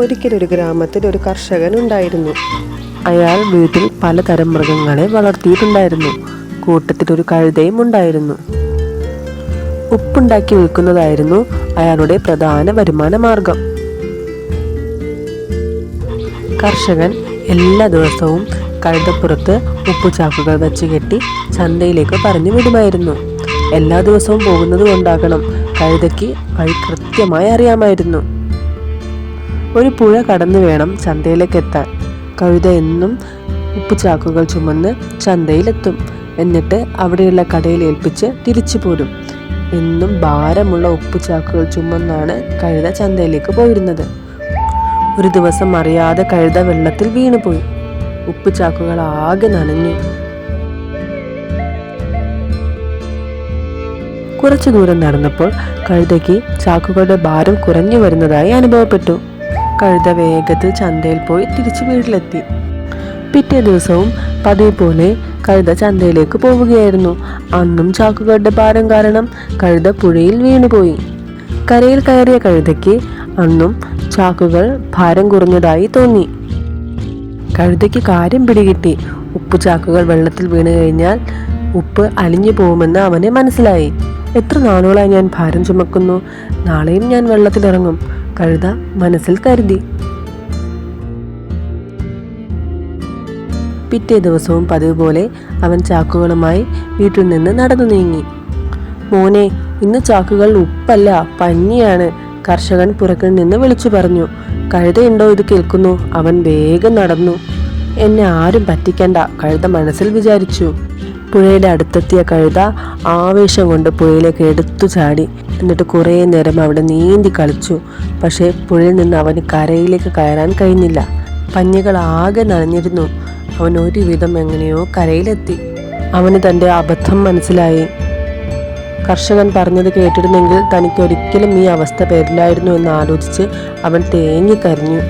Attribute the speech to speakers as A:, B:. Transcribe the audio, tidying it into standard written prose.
A: ഒരിക്കലൊരു ഗ്രാമത്തിൽ ഒരു കർഷകൻ ഉണ്ടായിരുന്നു.
B: അയാൾ വീട്ടിൽ പലതരം മൃഗങ്ങളെ വളർത്തിയിട്ടുണ്ടായിരുന്നു. കൂട്ടത്തിൽ ഒരു കഴുതയും ഉണ്ടായിരുന്നു. ഉപ്പുണ്ടാക്കി വിൽക്കുന്നതായിരുന്നു അയാളുടെ പ്രധാന വരുമാന മാർഗം. കർഷകൻ എല്ലാ ദിവസവും കഴുതപ്പുറത്ത് ഉപ്പുചാക്കുകൾ വെച്ച് കെട്ടി ചന്തയിലേക്ക് പറഞ്ഞു വിടുമായിരുന്നു. എല്ലാ ദിവസവും പോകുന്നത് കൊണ്ടാകണം കഴുതയ്ക്ക് വഴി കൃത്യമായി അറിയാമായിരുന്നു. ഒരു പുഴ കടന്നു വേണം ചന്തയിലേക്ക് എത്താൻ. കഴുത എന്നും ഉപ്പുചാക്കുകൾ ചുമന്ന് ചന്തയിലെത്തും. എന്നിട്ട് അവിടെയുള്ള കടയിൽ ഏൽപ്പിച്ച് തിരിച്ചു പോരും. എന്നും ഭാരമുള്ള ഉപ്പുചാക്കുകൾ ചുമന്നാണ് കഴുത ചന്തയിലേക്ക് പോയിരുന്നത്. ഒരു ദിവസം അറിയാതെ കഴുത വെള്ളത്തിൽ വീണുപോയി. ഉപ്പുചാക്കുകൾ ആകെ നനഞ്ഞു. കുറച്ചു ദൂരം നടന്നപ്പോൾ കഴുതയ്ക്ക് ചാക്കുകളുടെ ഭാരം കുറഞ്ഞു വരുന്നതായി അനുഭവപ്പെട്ടു. കഴുത വേഗത്തിൽ ചന്തയിൽ പോയി തിരിച്ചു വീട്ടിലെത്തി. പിറ്റേ ദിവസവും പതിവ് പോലെ കഴുത ചന്തയിലേക്ക് പോവുകയായിരുന്നു. അന്നും ചാക്കുകളുടെ ഭാരം കാരണം കഴുത പുഴയിൽ വീണുപോയി. കരയിൽ കയറിയ കഴുതയ്ക്ക് അന്നും ചാക്കുകൾ ഭാരം കുറഞ്ഞതായി തോന്നി. കഴുതയ്ക്ക് കാര്യം പിടികിട്ടി. ഉപ്പുചാക്കുകൾ വെള്ളത്തിൽ വീണു കഴിഞ്ഞാൽ ഉപ്പ് അലിഞ്ഞു പോകുമെന്ന് അവന് മനസ്സിലായി. എത്ര നാളുകളായി ഞാൻ ഭാരം ചുമക്കുന്നു, നാളെയും ഞാൻ വെള്ളത്തിലിറങ്ങും, കഴുത മനസ്സിൽ കരുതി. പിറ്റേ ദിവസവും പതിവ് പോലെ അവൻ ചാക്കുകളുമായി വീട്ടിൽ നിന്ന് നടന്നു നീങ്ങി. മോനെ, ഇന്ന് ചാക്കുകൾ ഉപ്പല്ല പഞ്ഞിയാണ്, കർഷകൻ പുറകിൽ നിന്ന് വിളിച്ചു പറഞ്ഞു. കഴുതയുണ്ടോ ഇത് കേൾക്കുന്നു? അവൻ വേഗം നടന്നു. എന്നെ ആരും പറ്റിക്കണ്ട, കഴുത മനസ്സിൽ വിചാരിച്ചു. പുഴയുടെ അടുത്തെത്തിയ കഴുത ആവേശം കൊണ്ട് പുഴയിലേക്ക് എടുത്തു ചാടി. എന്നിട്ട് കുറേ നേരം അവിടെ നീന്തി കളിച്ചു. പക്ഷേ പുഴയിൽ നിന്ന് അവന് കരയിലേക്ക് കയറാൻ കഴിഞ്ഞില്ല. പഞ്ഞികൾ ആകെ നനഞ്ഞിരുന്നു. അവൻ ഒരുവിധം എങ്ങനെയോ കരയിലെത്തി. അവന് തൻ്റെ അബദ്ധം മനസ്സിലായി. കർഷകൻ പറഞ്ഞത് കേട്ടിരുന്നെങ്കിൽ തനിക്കൊരിക്കലും ഈ അവസ്ഥ വരില്ലായിരുന്നു എന്ന് ആലോചിച്ച് അവൻ തേങ്ങിക്കരഞ്ഞു.